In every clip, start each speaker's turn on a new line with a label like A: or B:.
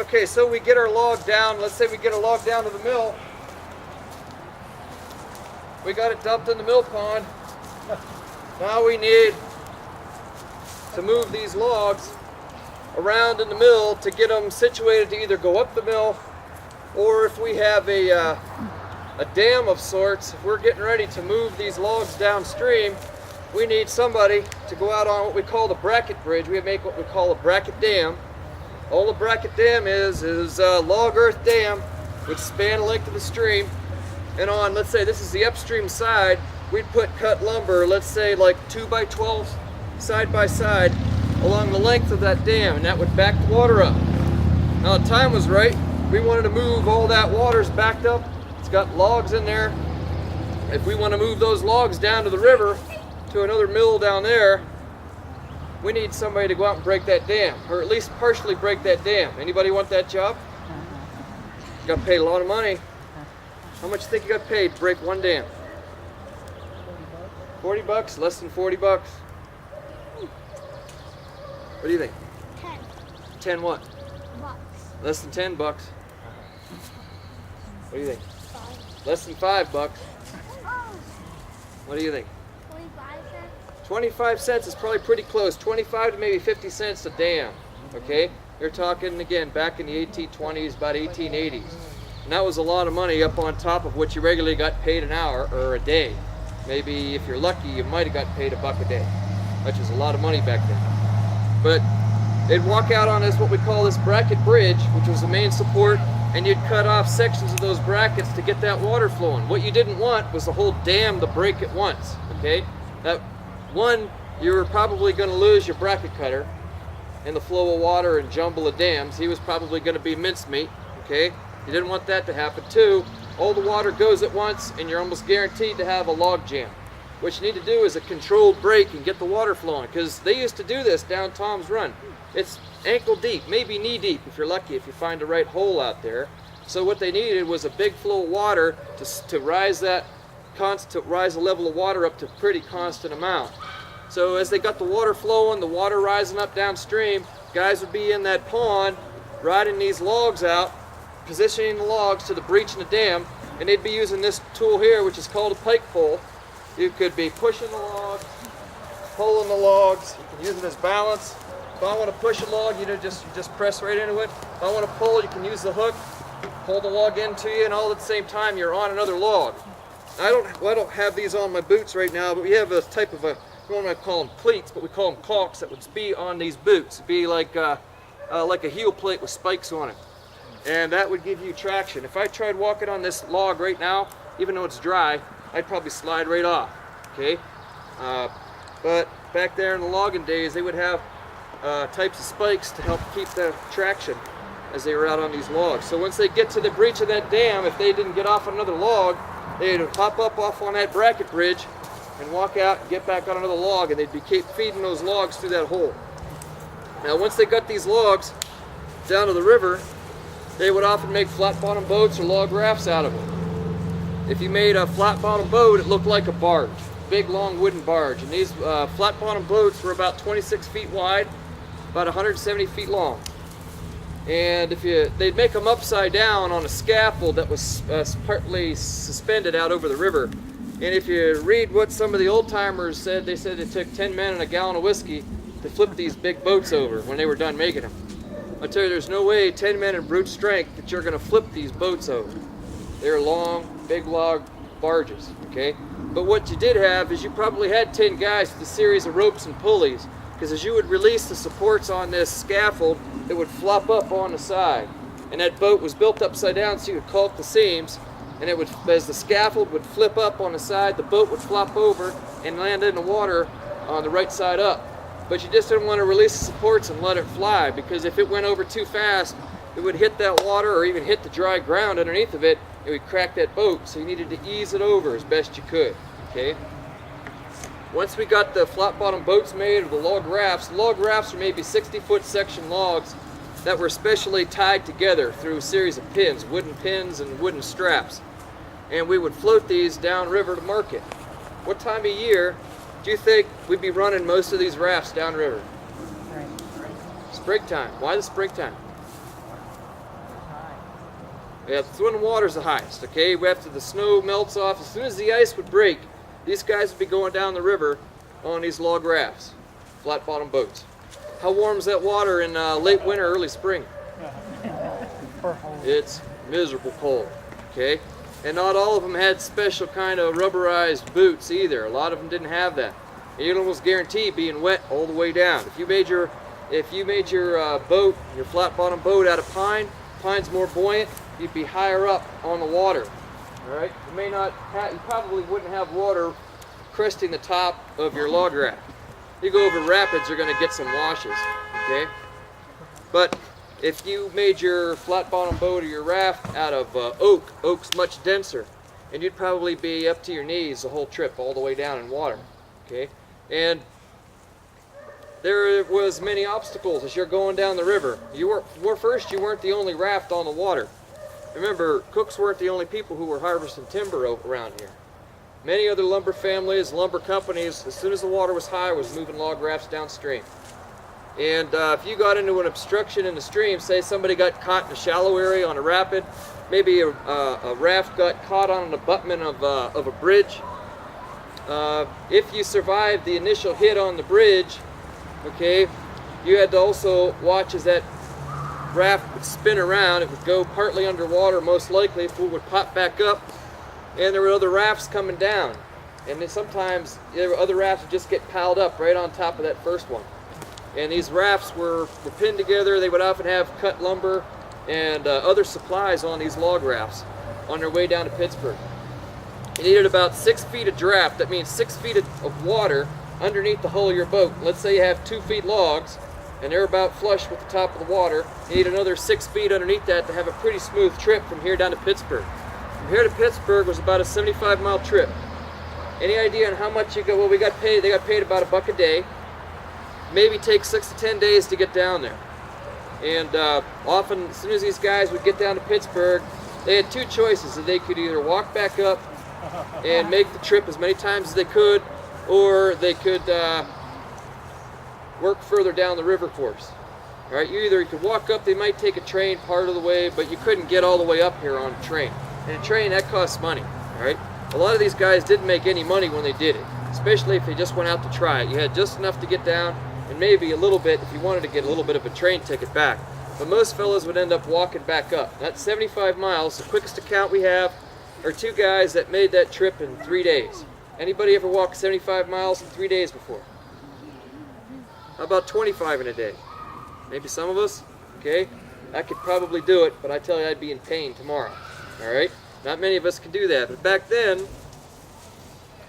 A: Okay, so we get our log down. Let's say we get a log down to the mill. We got it dumped in the mill pond. Now we need to move these logs around in the mill to get them situated to either go up the mill, or if we have a dam of sorts, if we're getting ready to move these logs downstream, we need somebody to go out on what we call the bracket bridge. We make what we call a bracket dam. All a bracket dam is a log earth dam which span the length of the stream, and on, let's say this is the upstream side, we'd put cut lumber, let's say like 2x12 side by side along the length of that dam, and that would back the water up. Now the time was right. We wanted to move all that water's backed up. It's got logs in there. If we want to move those logs down to the river to another mill down there, we need somebody to go out and break that dam, or at least partially break that dam. Anybody want that job? You got paid a lot of money. How much do you think you got paid to break one dam? 40 bucks? Less than 40 bucks? What do you think?
B: 10.
A: 10 what?
B: Bucks.
A: Less than 10 bucks. What do you think?
B: 5.
A: Less than 5 bucks.
B: Oh,
A: What do you think?
B: 25 cents.
A: 25 cents is probably pretty close. 25 to maybe 50 cents a dam. Okay? You're talking, again, back in the 1820s, about 1880s. And that was a lot of money up on top of what you regularly got paid an hour or a day. Maybe if you're lucky, you might have got paid $1 a day, which is a lot of money back then. But they'd walk out on this, what we call this bracket bridge, which was the main support, and you'd cut off sections of those brackets to get that water flowing. What you didn't want was the whole dam to break at once, okay? That one, you were probably going to lose your bracket cutter in the flow of water and jumble of dams. He was probably going to be mincemeat, okay? You didn't want that to happen. Two, all the water goes at once and you're almost guaranteed to have a log jam. What you need to do is a controlled break and get the water flowing, because they used to do this down Tom's Run. It's ankle deep, maybe knee deep if you're lucky, if you find the right hole out there. So what they needed was a big flow of water to rise the level of water up to a pretty constant amount. So as they got the water flowing, the water rising up downstream, guys would be in that pond riding these logs out, positioning the logs to the breach in the dam, and they'd be using this tool here, which is called a pike pole. You could be pushing the logs, pulling the logs, you can use it as balance. If I want to push a log, you just press right into it. If I want to pull, you can use the hook, pull the log into you, and all at the same time you're on another log. I don't have these on my boots right now, but we have a type of we don't want to call them cleats, but we call them caulks that would be on these boots. It'd be like a heel plate with spikes on it. And that would give you traction. If I tried walking on this log right now, even though it's dry, I'd probably slide right off, okay? But back there in the logging days, they would have types of spikes to help keep the traction as they were out on these logs. So once they get to the breach of that dam, if they didn't get off on another log, they'd hop up off on that bracket bridge and walk out and get back on another log, and they'd be keep feeding those logs through that hole. Now once they got these logs down to the river, they would often make flat bottom boats or log rafts out of them. If you made a flat bottom boat, it looked like a barge, big long wooden barge. And these flat bottom boats were about 26 feet wide, about 170 feet long. And they'd make them upside down on a scaffold that was partly suspended out over the river. And if you read what some of the old timers said, they said it took 10 men and a gallon of whiskey to flip these big boats over when they were done making them. I tell you, there's no way 10 men in brute strength that you're going to flip these boats over. They're long, big log barges, okay? But what you did have is you probably had 10 guys with a series of ropes and pulleys, because as you would release the supports on this scaffold, it would flop up on the side. And that boat was built upside down so you could caulk the seams, and it would, as the scaffold would flip up on the side, the boat would flop over and land in the water on the right side up. But you just didn't want to release the supports and let it fly, because if it went over too fast, it would hit that water or even hit the dry ground underneath of it. It would crack that boat, so you needed to ease it over as best you could, okay? Once we got the flat bottom boats made, or the log rafts are maybe 60-foot section logs that were specially tied together through a series of pins, wooden pins and wooden straps. And we would float these downriver to market. What time of year do you think we'd be running most of these rafts downriver? Springtime. Why the springtime? Yeah, that's when the water's the highest, okay? After the snow melts off, as soon as the ice would break, these guys would be going down the river on these log rafts, flat bottom boats. How warm is that water in late winter, early spring? It's miserable cold, okay? And not all of them had special kind of rubberized boots either. A lot of them didn't have that. And you can almost guarantee being wet all the way down. If you made your boat, your flat bottom boat out of pine, pine's more buoyant, you'd be higher up on the water. All right, you probably wouldn't have water cresting the top of your log raft. You go over rapids, you're going to get some washes, okay? But if you made your flat bottom boat or your raft out of oak's much denser, and you'd probably be up to your knees the whole trip, all the way down in water, okay? And there was many obstacles as you're going down the river. You weren't the only raft on the water. Remember, cooks weren't the only people who were harvesting timber around here. Many other lumber families, lumber companies, as soon as the water was high, was moving log rafts downstream. And if you got into an obstruction in the stream, say somebody got caught in a shallow area on a rapid, maybe a raft got caught on an abutment of a bridge. If you survived the initial hit on the bridge, okay, you had to also watch as that raft would spin around. It would go partly underwater, most likely, if it would pop back up, and there were other rafts coming down. And then sometimes other rafts would just get piled up right on top of that first one. And these rafts were pinned together. They would often have cut lumber and other supplies on these log rafts on their way down to Pittsburgh. You needed about 6 feet of draft. That means 6 feet of water underneath the hull of your boat. Let's say you have 2 feet logs, and they're about flush with the top of the water. You need another 6 feet underneath that to have a pretty smooth trip from here down to Pittsburgh. From here to Pittsburgh was about a 75-mile trip. Any idea on how much you go? Well, they got paid about $1 a day. Maybe take 6 to 10 days to get down there. And often, as soon as these guys would get down to Pittsburgh, they had two choices. They could either walk back up and make the trip as many times as they could, or they could work further down the river course. All right, you could walk up. They might take a train part of the way, but you couldn't get all the way up here on a train. And a train, that costs money. All right, a lot of these guys didn't make any money when they did it, especially if they just went out to try it. You had just enough to get down, and maybe a little bit if you wanted to get a little bit of a train ticket back. But most fellows would end up walking back up. That's 75 miles. The quickest account we have are 2 guys that made that trip in 3 days. Anybody ever walked 75 miles in 3 days before? How about 25 in a day? Maybe some of us? Okay, I could probably do it, but I tell you I'd be in pain tomorrow. All right, not many of us can do that. But back then,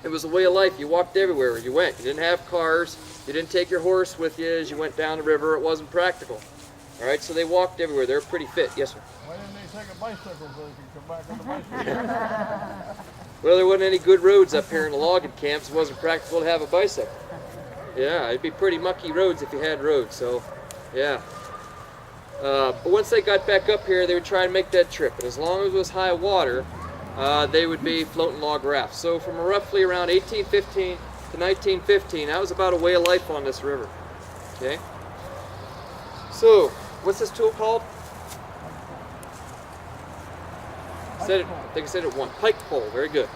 A: it was a way of life. You walked everywhere you went. You didn't have cars. You didn't take your horse with you as you went down the river. It wasn't practical. All right, so they walked everywhere. They were pretty fit. Yes, sir?
C: Why didn't they take a bicycle so they could come back on the bicycle?
A: Well, there wasn't any good roads up here in the logging camps. It wasn't practical to have a bicycle. Yeah, it'd be pretty mucky roads if you had roads, so yeah. But once they got back up here, they would try and make that trip. And as long as it was high water, they would be floating log rafts. So from roughly around 1815 to 1915, that was about a way of life on this river. Okay. So, what's this tool called? I think I said it once. Pike pole. Very good.